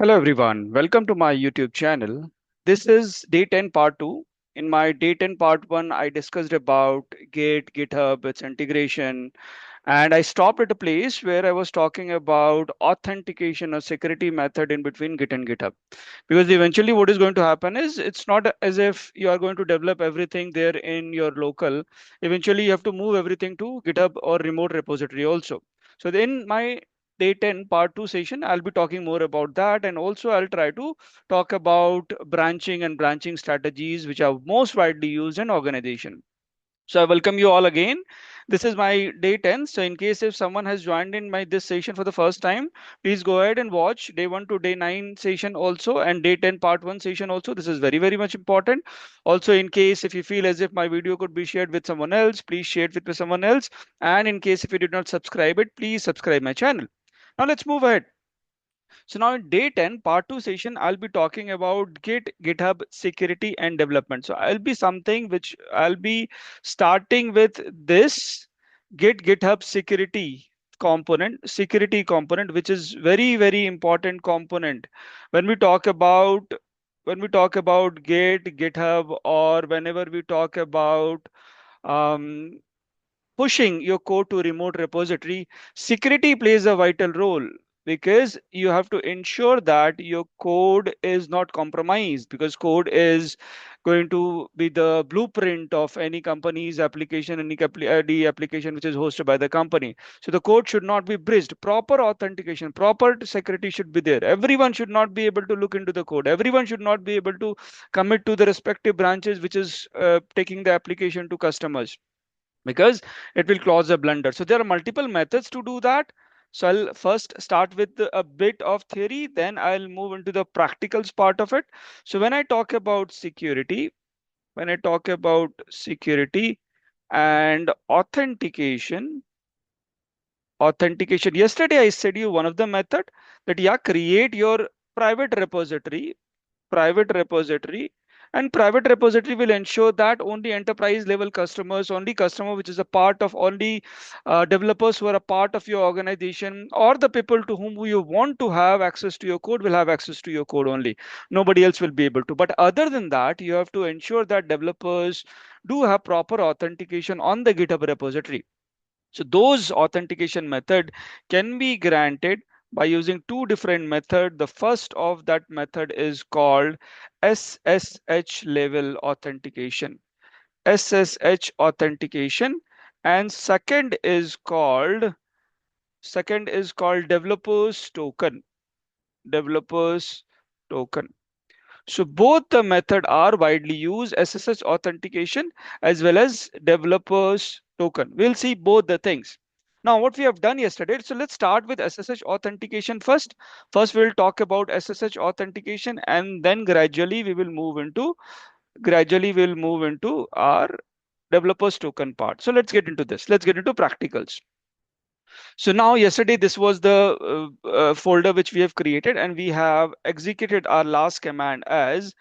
Hello everyone, welcome to my YouTube channel. This is Day 10 Part 2. In my Day 10 Part 1, I discussed about Git, GitHub, its integration, and I stopped at a place where I was talking about authentication or security method in between Git and GitHub. Because eventually what is going to happen is it's not as if you are going to develop everything there in your local. Eventually you have to move everything to GitHub or remote repository also. So in my Day 10 part 2 session, I'll be talking more about that, and also I'll try to talk about branching strategies which are most widely used in organization. So I welcome you all again. This is my day 10. So in case if someone has joined in my this session for the first time, please go ahead and watch day 1 to day 9 session also, and day 10 part 1 session also. This is very much important. Also, in case if you feel as if my video could be shared with someone else, please share it with someone else. And in case if you did not subscribe it, please subscribe my channel. Now let's move ahead. So now in day 10, part 2 session, I'll be talking about GitHub security and development. So I'll be something which I'll be starting with this GitHub security component, which is very important component. When we talk about GitHub, or whenever we talk about um, pushing your code to remote repository, security plays a vital role because you have to ensure that your code is not compromised, because code is going to be the blueprint of any company's application, any application which is hosted by the company. So the code should not be breached. Proper authentication, proper security should be there. Everyone should not be able to look into the code. Everyone should not be able to commit to the respective branches which is taking the application to customers, because it will cause a blunder. So there are multiple methods to do that. So I'll first start with a bit of theory, then I'll move into the practicals part of it. So when I talk about security and authentication, yesterday I said you one of the method that, yeah, create your private repository private repository and private repository will ensure that only enterprise level customers, only customer which is a part of, only developers who are a part of your organization, or the people to whom you want to have access to your code will have access to your code only. Nobody else will be able to. But other than that, you have to ensure that developers do have proper authentication on the GitHub repository. So those authentication method can be granted by using two different method. The first of that method is called SSH level authentication. SSH authentication. And second is called developers token. So both the method are widely used, SSH authentication as well as developers token. We'll see both the things. Now, what we have done yesterday, so let's start with SSH authentication first. First, we'll talk about SSH authentication, and then gradually we'll move into our developers token part. So let's get into this. Let's get into practicals. So now yesterday, this was the folder which we have created, and we have executed our last command as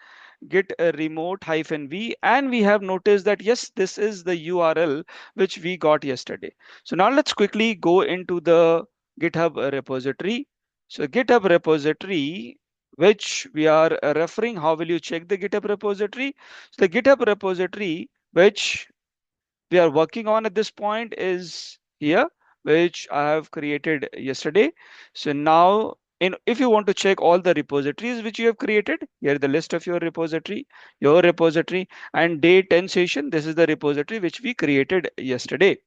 git remote -v, and we have noticed that yes, this is the URL which we got yesterday. So now let's quickly go into the GitHub repository. So GitHub repository, which we are referring, how will you check the GitHub repository? So the GitHub repository which we are working on at this point is here, which I have created yesterday. So now, if you want to check all the repositories which you have created, here the list of your repository, and day 10 session, this is the repository which we created yesterday.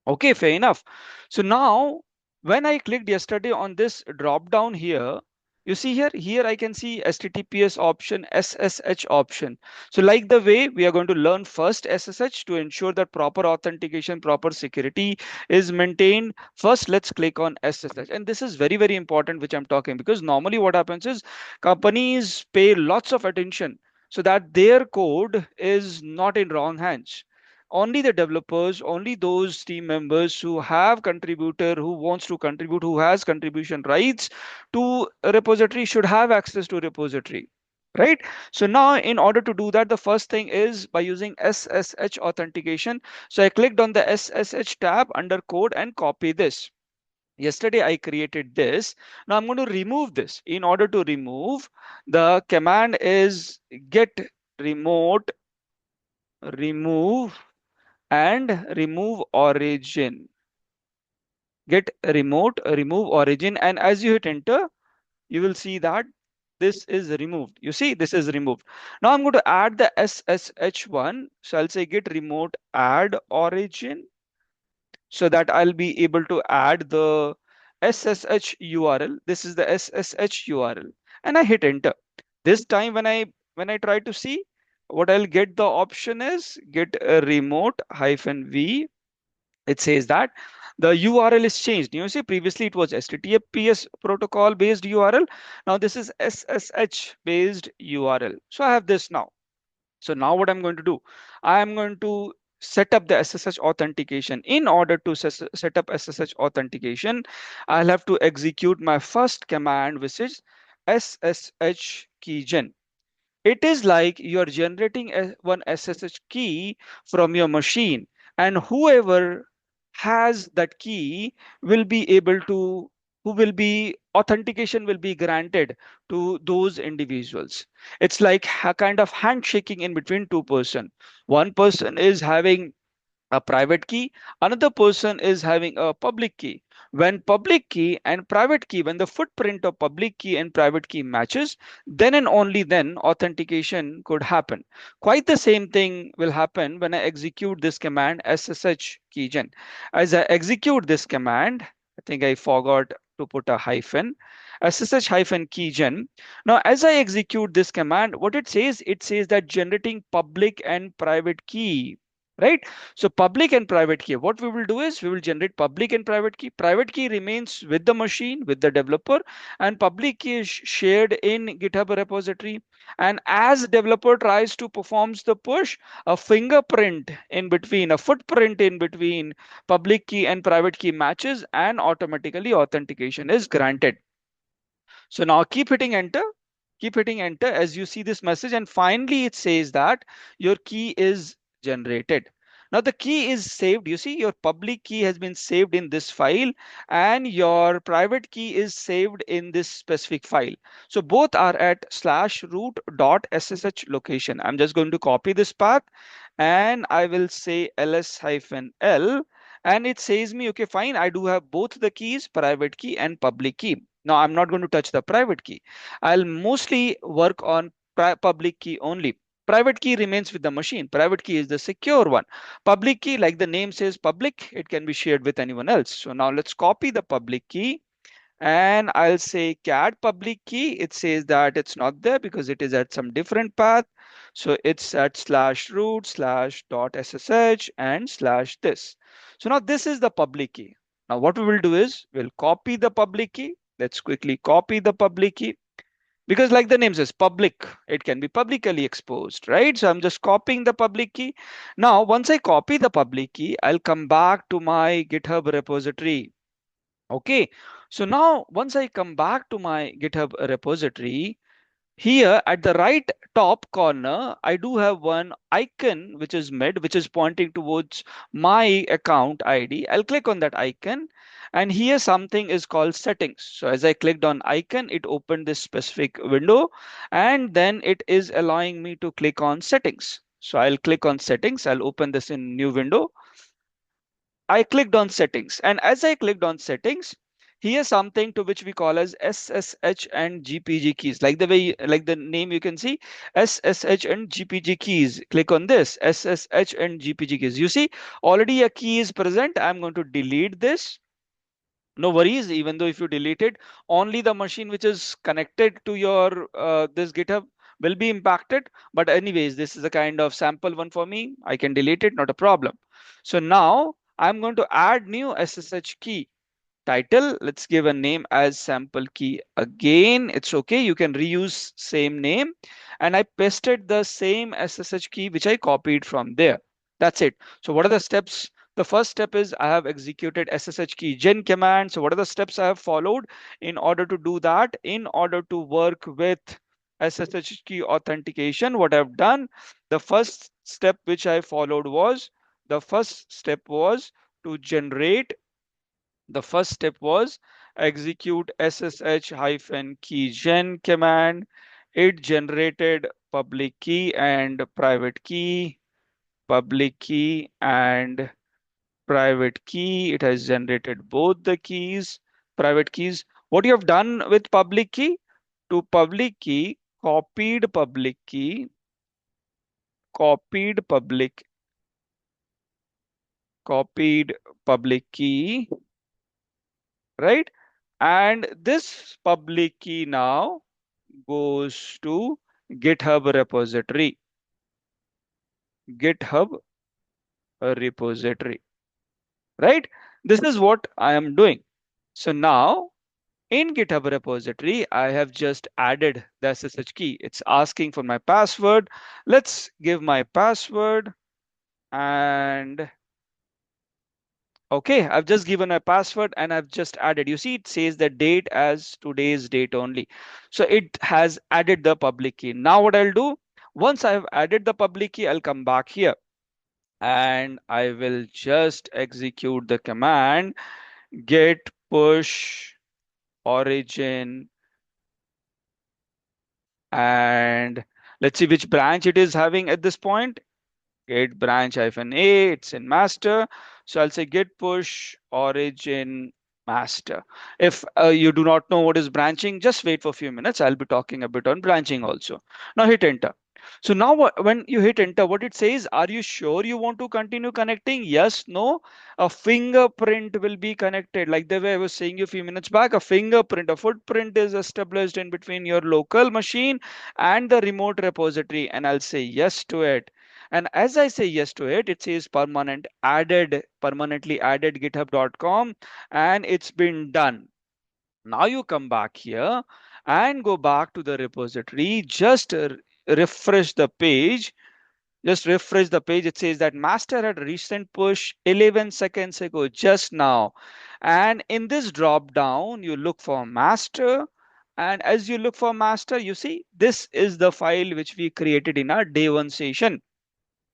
Okay, fair enough. So now, when I clicked yesterday on this drop down here, you see here I can see HTTPS option, SSH option. So like the way we are going to learn first SSH to ensure that proper authentication, proper security is maintained. First, let's click on SSH. And this is very important, which I'm talking, because normally what happens is companies pay lots of attention so that their code is not in wrong hands. Only the developers, only those team members who have contributor, who wants to contribute, who has contribution rights to a repository should have access to repository, right? So now in order to do that, the first thing is by using SSH authentication. So I clicked on the SSH tab under code and copy this. Yesterday I created this. Now I'm going to remove this. In order to remove, the command is get remote remove and remove origin. Get remote remove origin, and as you hit enter, you will see that this is removed. You see, this is removed. Now I'm going to add the SSH1. So I'll say get remote add origin, so that I'll be able to add the SSH URL. This is the SSH URL, and I hit enter. This time when I try to see, what I'll get, the option is get a remote hyphen v. It says that the URL is changed. You see, previously it was HTTPS protocol based URL. Now this is SSH based URL. So I have this now. So now what I'm going to do, I am going to set up the SSH authentication. In order to set up SSH authentication, I'll have to execute my first command, which is SSH keygen. It is like you're generating one SSH key from your machine, and whoever has that key will be able to, who will be, authentication will be granted to those individuals. It's like a kind of handshaking in between two person. One person is having a private key, another person is having a public key. When public key and private key, when the footprint of public key and private key matches, then and only then authentication could happen. Quite the same thing will happen when I execute this command SSH keygen. As I execute this command, I think I forgot to put a hyphen, SSH hyphen keygen. Now, as I execute this command, what it says that generating public and private key, right? So public and private key, what we will do is we will generate public and private key. Private key remains with the machine, with the developer, and public key is shared in GitHub repository. And as developer tries to performs the push, a fingerprint in between, a footprint in between public key and private key matches, and automatically authentication is granted. So now keep hitting enter as you see this message, and finally it says that your key is generated. Now the key is saved. You see, your public key has been saved in this file, and your private key is saved in this specific file. So both are at /root.ssh location. I'm just going to copy this path, and I will say ls-l, and it says me, okay, fine, I do have both the keys, private key and public key. Now I'm not going to touch the private key. I'll mostly work on public key only. Private key remains with the machine. Private key is the secure one. Public key, like the name says public, it can be shared with anyone else. So now let's copy the public key, and I'll say cat public key. It says that it's not there because it is at some different path. So it's at /root /.ssh and /this. So now this is the public key. Now what we will do is we'll copy the public key. Let's quickly copy the public key, because like the name says public, it can be publicly exposed, right? So I'm just copying the public key. Now once I copy the public key, I'll come back to my GitHub repository. Okay, so now once I come back to my GitHub repository, here at the right top corner, I do have one icon which is mid, which is pointing towards my account ID. I'll click on that icon, and here something is called settings. So as I clicked on icon, it opened this specific window, and then it is allowing me to click on settings. So I'll click on settings. I'll open this in new window. I clicked on settings, and as I clicked on settings, here's something to which we call as SSH and GPG keys. Like the way, like the name you can see, SSH and GPG keys. Click on this, SSH and GPG keys. You see, already a key is present. I'm going to delete this. No worries, even though if you delete it, only the machine which is connected to your this GitHub will be impacted. But anyways, this is a kind of sample one for me. I can delete it, not a problem. So now I'm going to add new SSH key. Title, let's give a name as sample key again. It's okay, you can reuse same name, and I pasted the same SSH key which I copied from there. That's it. So what are the steps? The first step is I have executed SSH key gen command. So what are the steps I have followed in order to do that? In order to work with SSH key authentication, what I've done, the first step which I followed was, the first step was to generate The first step was execute ssh-keygen command. It generated public key and private key, public key and private key. It has generated both the keys, private keys. What you have done with public key? To public key, copied copied public key, right? And this public key now goes to GitHub repository, GitHub repository, right? This is what I am doing. So now in GitHub repository, I have just added the SSH key. It's asking for my password. Let's give my password and okay, I've just given a password and I've just added. You see, it says the date as today's date only. So it has added the public key. Now what I'll do, once I've added the public key, I'll come back here and I will just execute the command git push origin and let's see which branch it is having at this point. Git branch hyphen a, it's in master. So I'll say git push origin master. If you do not know what is branching, just wait for a few minutes. I'll be talking a bit on branching also. Now hit enter. So now when you hit enter, what it says, are you sure you want to continue connecting? Yes, no. A fingerprint will be connected. Like the way I was saying you a few minutes back, a fingerprint, a footprint is established in between your local machine and the remote repository. And I'll say yes to it. And as I say yes to it, it says permanently added github.com and it's been done. Now you come back here and go back to the repository, just refresh the page. Just refresh the page. It says that master had recent push 11 seconds ago, just now. And in this drop down, you look for master. And as you look for master, you see this is the file which we created in our day one session.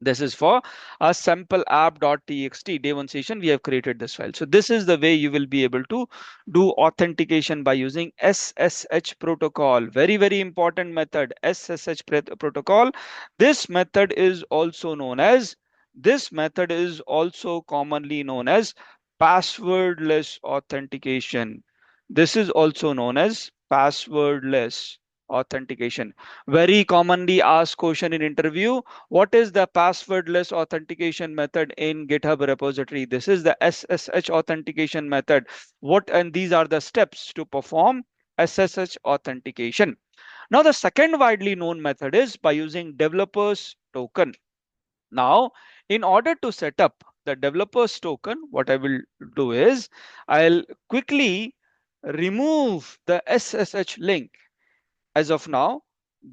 This is for a sample app.txt day one session. We have created this file. So this is the way you will be able to do authentication by using SSH protocol. Very, very important method, protocol. This method is also known as, this method is also commonly known as passwordless authentication. This is also known as passwordless authentication. Very commonly asked question in interview, what is the passwordless authentication method in GitHub repository? This is the SSH authentication method. What and these are the steps to perform SSH authentication. Now the second widely known method is by using developers token. Now, in order to set up the developers token, what I will do is I'll quickly remove the SSH link. As of now,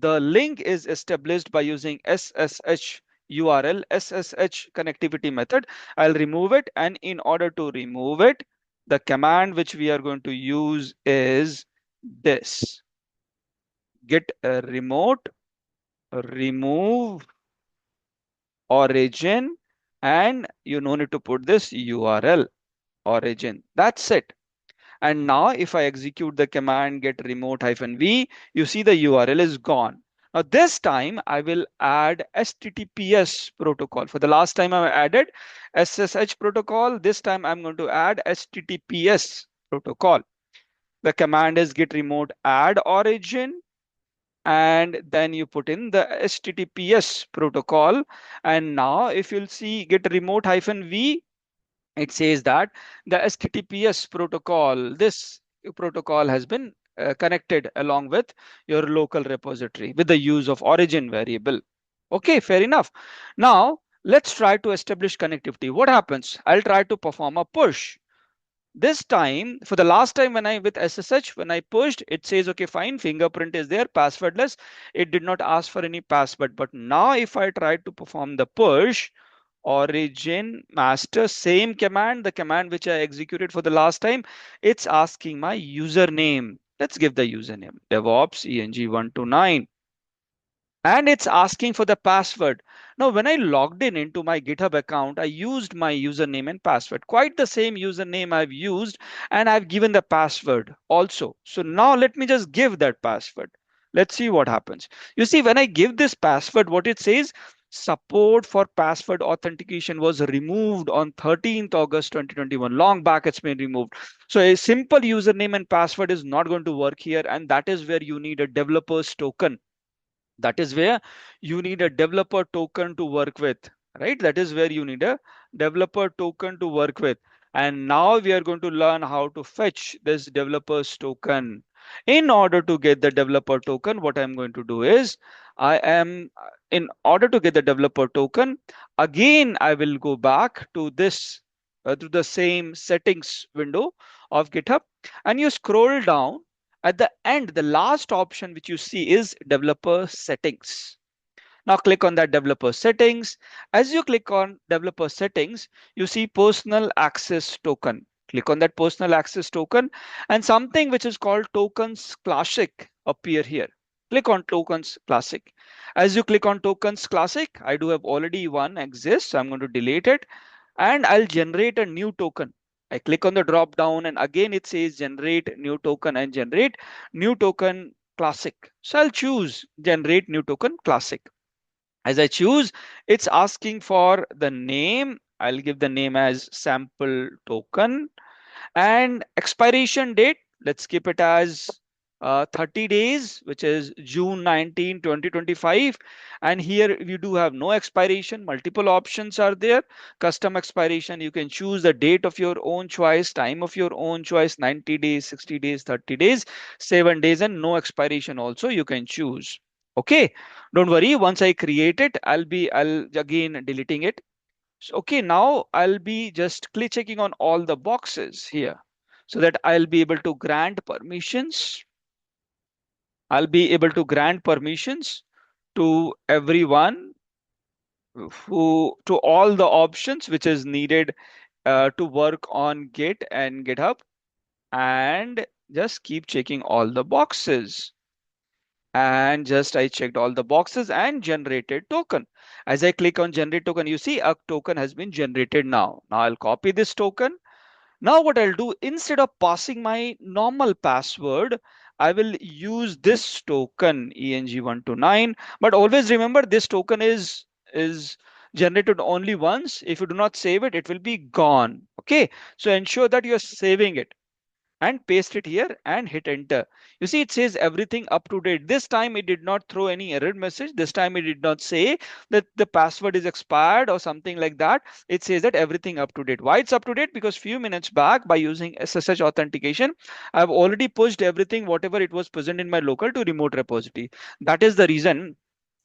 the link is established by using SSH URL, SSH connectivity method. I'll remove it. And in order to remove it, the command which we are going to use is this: git remote remove origin. And you no need to put this URL origin. That's it. And now if I execute the command get remote -v, you see the URL is gone. Now this time I will add HTTPS protocol. For the last time I added SSH protocol. This time I'm going to add HTTPS protocol. The command is get remote add origin. And then you put in the HTTPS protocol. And now if you'll see get remote -v, it says that the HTTPS protocol, this protocol has been connected along with your local repository with the use of origin variable. Okay, fair enough. Now let's try to establish connectivity. What happens? I'll try to perform a push. This time, for the last time when I with SSH, when I pushed, it says, okay, fine, fingerprint is there, passwordless. It did not ask for any password. But now if I try to perform the push, origin master, same command, the command which I executed for the last time, it's asking my username. Let's give the username DevOps ENG129. and it's asking for the password. Now, when I logged in into my GitHub account, I used my username and password, quite the same username I've used, and I've given the password also. So now let me just give that password. Let's see what happens. You see, when I give this password, what it says, support for password authentication was removed on 13th August 2021. Long back it's been removed. So a simple username and password is not going to work here, and that is where you need a developer's token. That is where you need a developer token to work with, right? That is where you need a developer token to work with. And now we are going to learn how to fetch this developer's token. In order to get the developer token, what I'm going to do is in order to get the developer token, again I will go back to this to the same settings window of GitHub, and you scroll down. At the end, the last option which you see is developer settings. Now click on that developer settings. As you click on developer settings, you see personal access token. Click on that personal access token, and something which is called tokens classic appear here. Click on tokens classic. As you click on tokens classic, I do have already one exists, so I'm going to delete it, and I'll generate a new token. I click on the drop down, and again it says generate new token and generate new token classic. So I'll choose generate new token classic. As I choose, it's asking for the name. I'll give the name as sample token, and expiration date, let's keep it as 30 days, which is June 19, 2025. And here you do have no expiration. Multiple options are there. Custom expiration, you can choose the date of your own choice, time of your own choice, 90 days, 60 days, 30 days, 7 days, and no expiration also you can choose. Okay, don't worry. Once I create it, I'll again deleting it. So, okay, now I'll be just click checking on all the boxes here so that I'll be able to grant permissions. I'll be able to grant permissions to everyone to all the options which is needed to work on Git and GitHub, and just keep checking all the boxes. And just I checked all the boxes and generated token. As I click on generate token, you see a token has been generated now. Now I'll copy this token. Now what I'll do, instead of passing my normal password, I will use this token ENG129. But always remember, this token is generated only once. If you do not save it, it will be gone. Okay, so ensure that you're saving it and paste it here and hit enter. You see, it says everything up to date. This time it did not throw any error message. This time it did not say that the password is expired or something like that. It says that everything up to date. Why it's up to date? Because few minutes back, by using SSH authentication, I've already pushed everything whatever it was present in my local to remote repository. That is the reason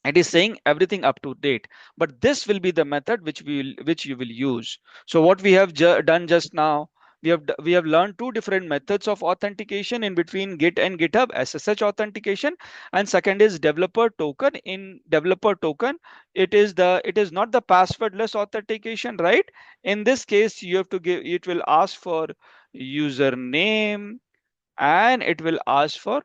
it is saying everything up to date. But this will be the method which you will use. So what we have done just now, we have learned two different methods of authentication in between Git and GitHub: SSH authentication, and second is developer token. In developer token, it is not the passwordless authentication, right? In this case, you have to give, it will ask for username and it will ask for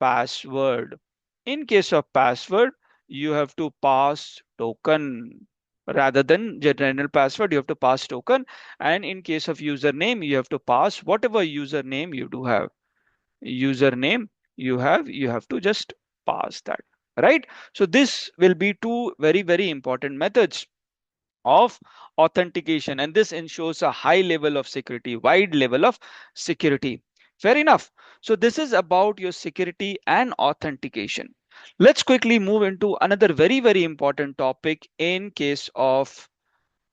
password. In case of password, you have to pass token rather than general password. You have to pass token. And in case of username, you have to pass whatever username you do have. Username you have to just pass that, right? So this will be two very important methods of authentication, and this ensures a high level of security, wide level of security. Fair enough. So this is about your security and authentication. Let's quickly move into another very important topic in case of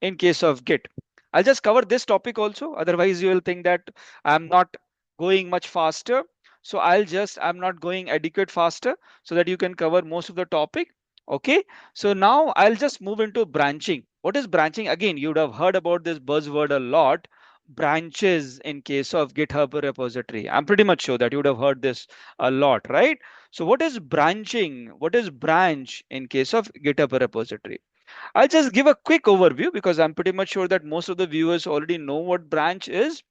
Git. I'll just cover this topic also. Otherwise, you will think that I'm not going much faster. So I'm not going adequate faster so that you can cover most of the topic. Okay. So now I'll just move into branching. What is branching? Again, you would have heard about this buzzword a lot. Branches in case of GitHub repository. I'm pretty much sure that you would have heard this a lot, right? So what is branching? What is branch in case of GitHub repository? I'll just give a quick overview because I'm pretty much sure that most of the viewers already know what branch is.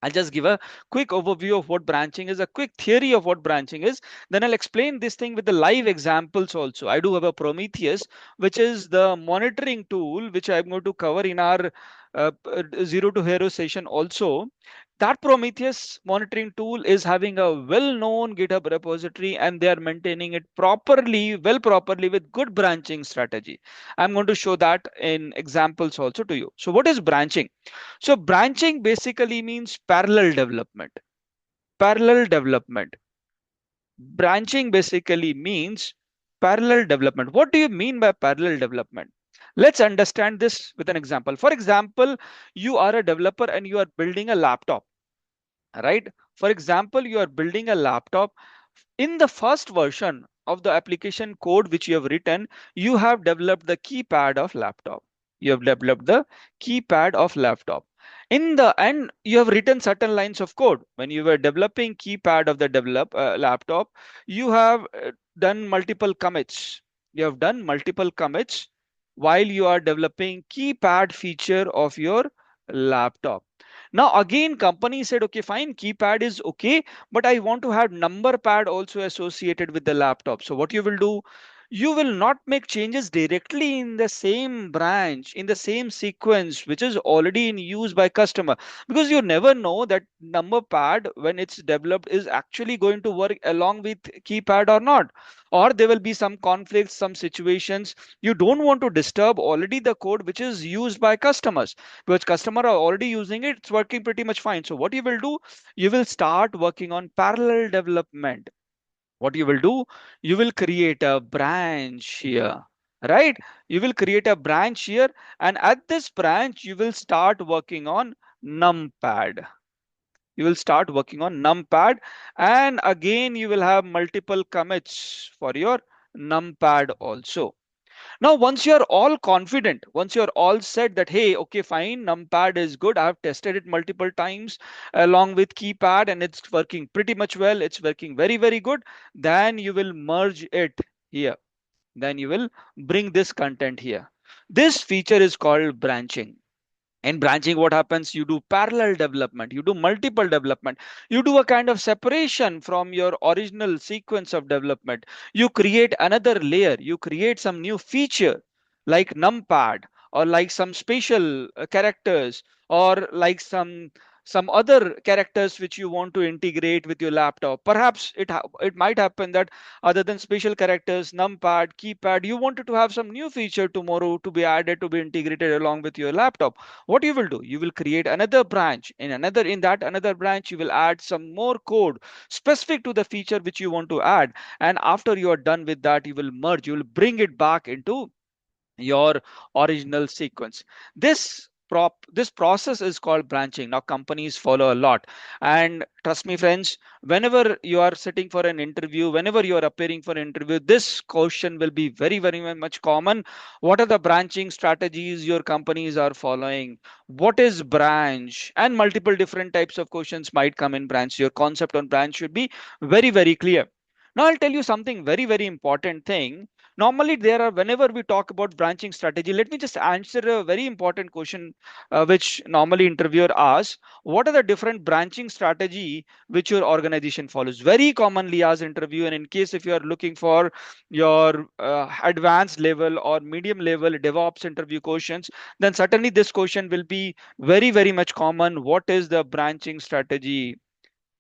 I'll just give a quick overview of what branching is, a quick theory of what branching is. Then I'll explain this thing with the live examples also. I do have a Prometheus, which is the monitoring tool, which I'm going to cover in our zero to hero session also. That Prometheus monitoring tool is having a well-known GitHub repository, and they are maintaining it properly, well properly with good branching strategy. I'm going to show that in examples also to you. So what is branching? So branching basically means parallel development. Parallel development. Branching basically means parallel development. What do you mean by parallel development? Let's understand this with an example. For example, you are a developer and you are building a laptop, right? For example, you are building a laptop. In the first version of the application code which you have written, you have developed the keypad of laptop. You have developed the keypad of laptop. In the end, you have written certain lines of code. When you were developing keypad of the laptop, you have done multiple commits. You have done multiple commits while you are developing keypad feature of your laptop. Now again, company said, okay, fine, keypad is okay, but I want to have number pad also associated with the laptop. So what you will do, you will not make changes directly in the same branch, in the same sequence, which is already in use by customer, because you never know that number pad when it's developed is actually going to work along with keypad or not. Or there will be some conflicts, some situations. You don't want to disturb already the code which is used by customers, because customer are already using it, it's working pretty much fine. So what you will do, you will start working on parallel development. What you will do, you will create a branch here, right? You will create a branch here, and at this branch you will start working on numpad. You will start working on numpad, and again you will have multiple commits for your numpad also. Now, once you're all confident, once you're all said that, hey, okay, fine, numpad is good. I've tested it multiple times along with keypad and it's working pretty much well. It's working very, very good. Then you will merge it here. Then you will bring this content here. This feature is called branching. In branching, what happens, you do parallel development, you do multiple development, you do a kind of separation from your original sequence of development. You create another layer, you create some new feature like numpad, or like some special characters, or like some other characters which you want to integrate with your laptop. Perhaps it might happen that other than special characters, numpad, keypad, you wanted to have some new feature tomorrow to be added, to be integrated along with your laptop. What you will do, you will create another branch. In that another branch, you will add some more code specific to the feature which you want to add. And after you are done with that, you will merge, you will bring it back into your original sequence. This process is called branching. Now companies follow a lot, and trust me friends, whenever you are sitting for an interview, whenever you are appearing for an interview, this question will be very, very much common. What are the branching strategies your companies are following? What is branch? And multiple different types of questions might come in branch. Your concept on branch should be very, very clear. Now I'll tell you something very, very important thing. Normally there are, whenever we talk about branching strategy, let me just answer a very important question, which normally interviewer asks. What are the different branching strategy which your organization follows? Very commonly asked interview. And in case if you are looking for your advanced level or medium level DevOps interview questions, then certainly this question will be very, very much common. What is the branching strategy?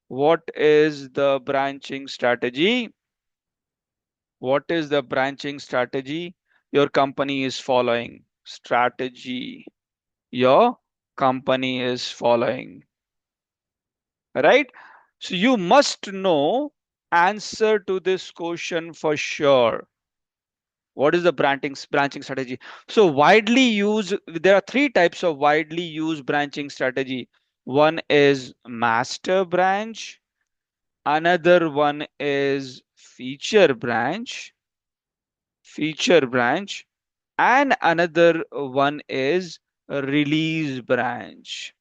What is the branching strategy? What is the branching strategy your company is following? Strategy your company is following, right? So you must know answer to this question for sure. What is the branching strategy? So widely used, there are three types of widely used branching strategy. One is master branch, another one is feature branch, and another one is a release branch.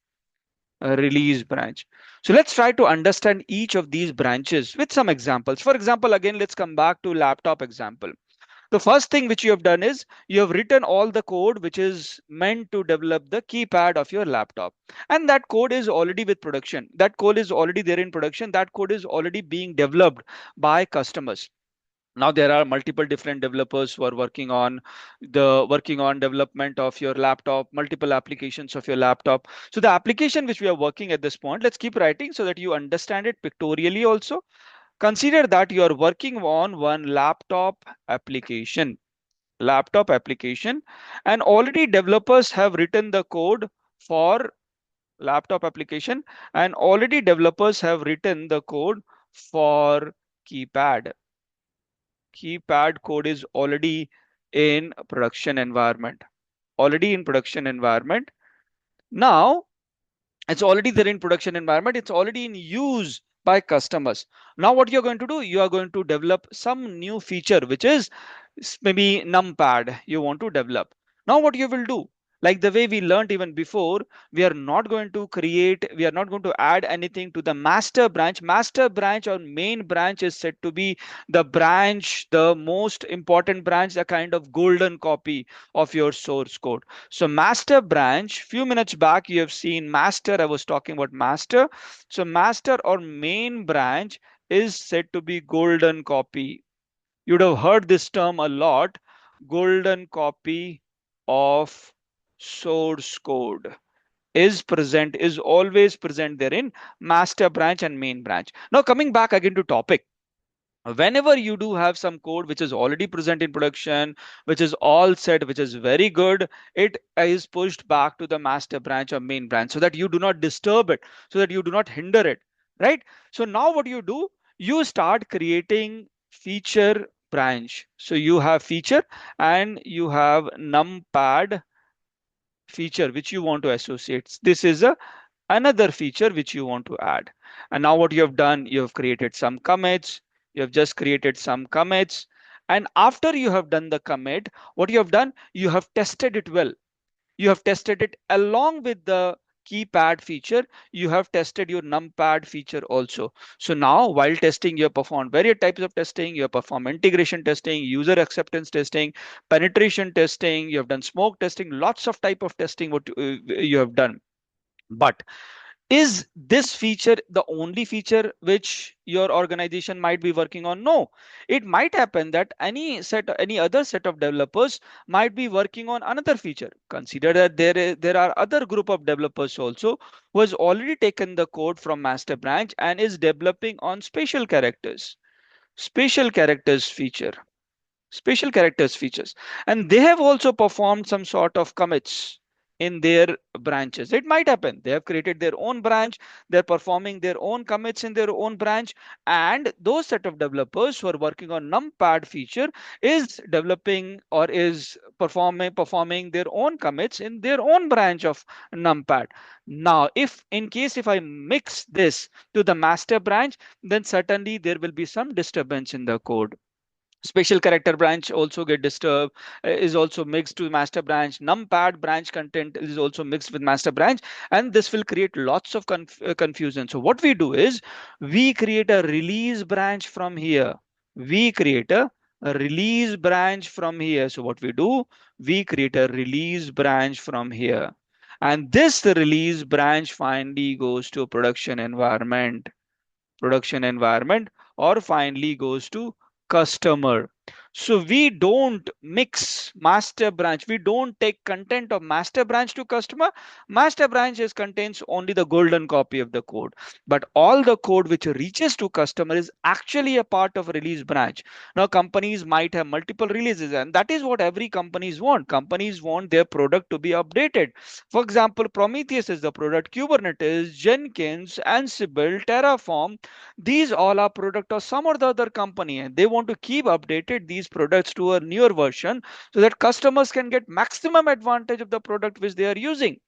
So let's try to understand each of these branches with some examples. For example, again, let's come back to laptop example. The first thing which you have done is you have written all the code which is meant to develop the keypad of your laptop. And that code is already with production. That code is already there in production. That code is already being developed by customers. Now there are multiple different developers who are working on development of your laptop, multiple applications of your laptop. So the application which we are working at this point, let's keep writing so that you understand it pictorially also. Consider that you are working on one laptop application, and already developers have written the code for laptop application, and already developers have written the code for keypad. Keypad code is already in production environment. Already in production environment. Now it's already there in production environment. It's already in use by customers. Now what you're going to do, you are going to develop some new feature, which is maybe numpad you want to develop. Now what you will do, like the way we learned even before, we are not going to add anything to the master branch. Master branch or main branch is said to be the branch, the most important branch, the kind of golden copy of your source code. So master branch, few minutes back you have seen master, I was talking about master. So master or main branch is said to be golden copy. You'd have heard this term a lot, golden copy of source code is always present there in master branch and main branch. Now coming back again to topic, whenever you do have some code which is already present in production, which is all set, which is very good, it is pushed back to the master branch or main branch so that you do not disturb it, so that you do not hinder it, right? So now what you do, you start creating feature branch. So you have feature and you have numpad feature which you want to associate. This is a another feature which you want to add. And now what you have done, you have created some commits. You have just created some commits. And after you have done the commit, what you have done, you have tested it well. You have tested it along with the keypad feature. You have tested your numpad feature also. So now while testing, you have performed various types of testing. You have performed integration testing, user acceptance testing, penetration testing. You have done smoke testing, lots of type of testing what you have done. But is this feature the only feature which your organization might be working on? No, it might happen that any other set of developers might be working on another feature. Consider that there are other group of developers also who has already taken the code from master branch and is developing on special characters feature, special characters features, and they have also performed some sort of commits in their branches. It might happen they have created their own branch, they're performing their own commits in their own branch, and those set of developers who are working on numpad feature is developing or is performing their own commits in their own branch of numpad. Now if in case if I mix this to the master branch, then certainly there will be some disturbance in the code. Special character branch also get disturbed, is also mixed to master branch. Numpad branch content is also mixed with master branch, and this will create lots of confusion. So what we do is we create a release branch from here. We create a release branch from here. So what we do, we create a release branch from here, and this release branch finally goes to production environment, or finally goes to customer. So we don't mix master branch. We don't take content of master branch to customer. Master branch is contains only the golden copy of the code, but all the code which reaches to customer is actually a part of release branch. Now companies might have multiple releases, and that is what every companies want. Companies want their product to be updated. For example, Prometheus is the product, Kubernetes, Jenkins, Ansible, Terraform, these all are product of some or the other company, and they want to keep updated these products to a newer version so that customers can get maximum advantage of the product which they are using.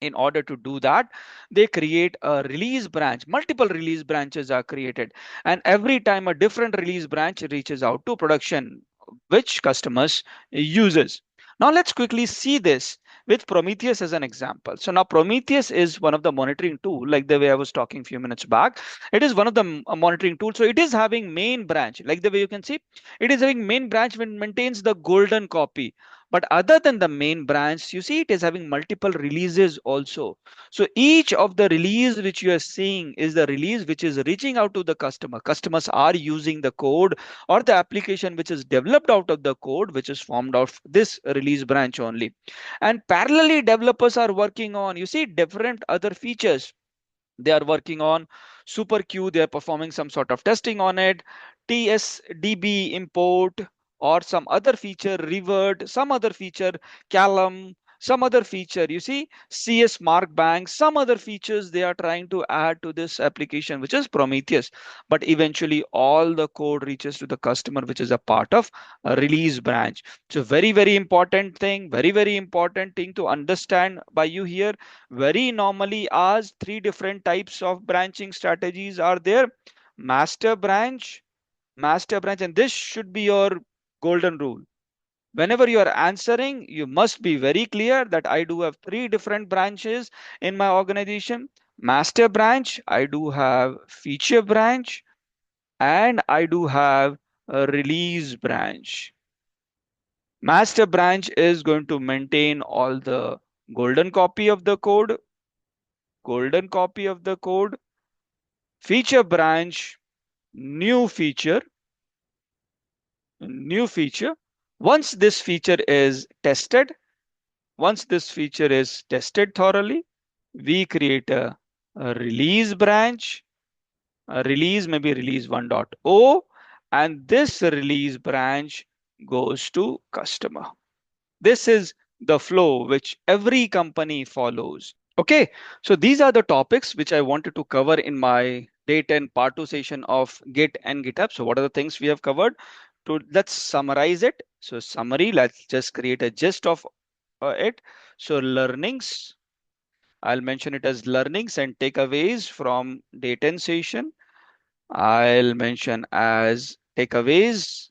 In order to do that, they create a release branch. Multiple release branches are created, and every time a different release branch reaches out to production which customers uses. Now let's quickly see this. with Prometheus as an example. So now Prometheus is one of the monitoring tool, like the way I was talking a few minutes back. It is one of the monitoring tools. So it is having main branch, like the way you can see, it is having main branch when maintains the golden copy. But other than the main branch, you see it is having multiple releases also. So each of the release which you are seeing is the release which is reaching out to the customer. Customers are using the code or the application which is developed out of the code which is formed of this release branch only. And parallelly developers are working on, you see, different other features. They are working on super queue, they are performing some sort of testing on it, tsdb import, or some other feature revert, some other feature column, some other feature, you see, cs mark bank, some other features they are trying to add to this application which is Prometheus. But eventually all the code reaches to the customer which is a part of a release branch. So very very important thing to understand by you here. Very normally as three different types of branching strategies are there: master branch, and this should be your golden rule. Whenever you are answering, you must be very clear that I do have three different branches in my organization: master branch, I do have feature branch, and I do have a release branch. Master branch is going to maintain all the golden copy of the code, golden copy of the code. Feature branch, new feature, new feature. Once this feature is tested, once this feature is tested thoroughly, we create a release branch, a release, maybe release 1.0, and this release branch goes to customer. This is the flow which every company follows. Okay, so these are the topics which I wanted to cover in my day 10 part 2 session of Git and GitHub. So what are the things we have covered? Let's summarize it. So summary, let's just create a gist of it. So learnings, I'll mention it as learnings and takeaways from day 10 session. I'll mention as takeaways,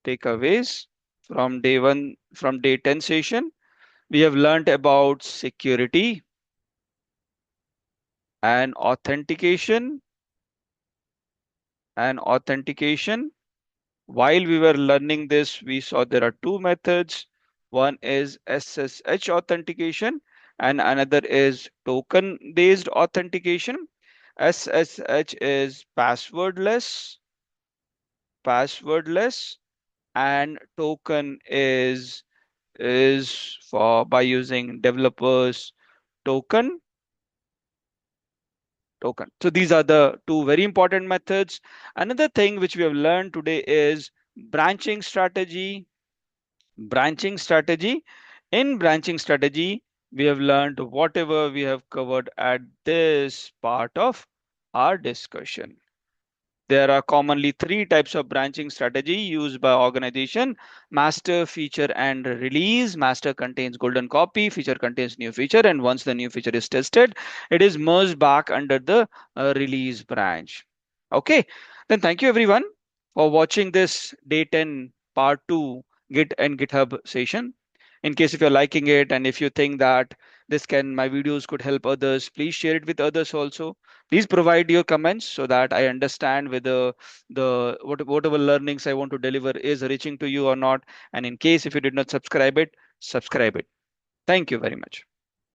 takeaways from day 1, from day 10 session. We have learned about security and authentication and authentication. While we were learning this, we saw there are two methods. One is SSH authentication and another is token based authentication. SSH is passwordless, and token is for by using developers token token. So these are the two very important methods. Another thing which we have learned today is branching strategy. Branching strategy. In branching strategy, we have learned whatever we have covered at this part of our discussion. There are commonly three types of branching strategy used by organization: master, feature, and release. Master contains golden copy, feature contains new feature, and once the new feature is tested, it is merged back under the release branch. Okay, then thank you everyone for watching this day 10 part 2 Git and GitHub session. In case if you're liking it and if you think that my videos could help others, please share it with others also. Please provide your comments so that I understand whether whatever learnings I want to deliver is reaching to you or not. And in case if you did not subscribe it, subscribe it. Thank you very much.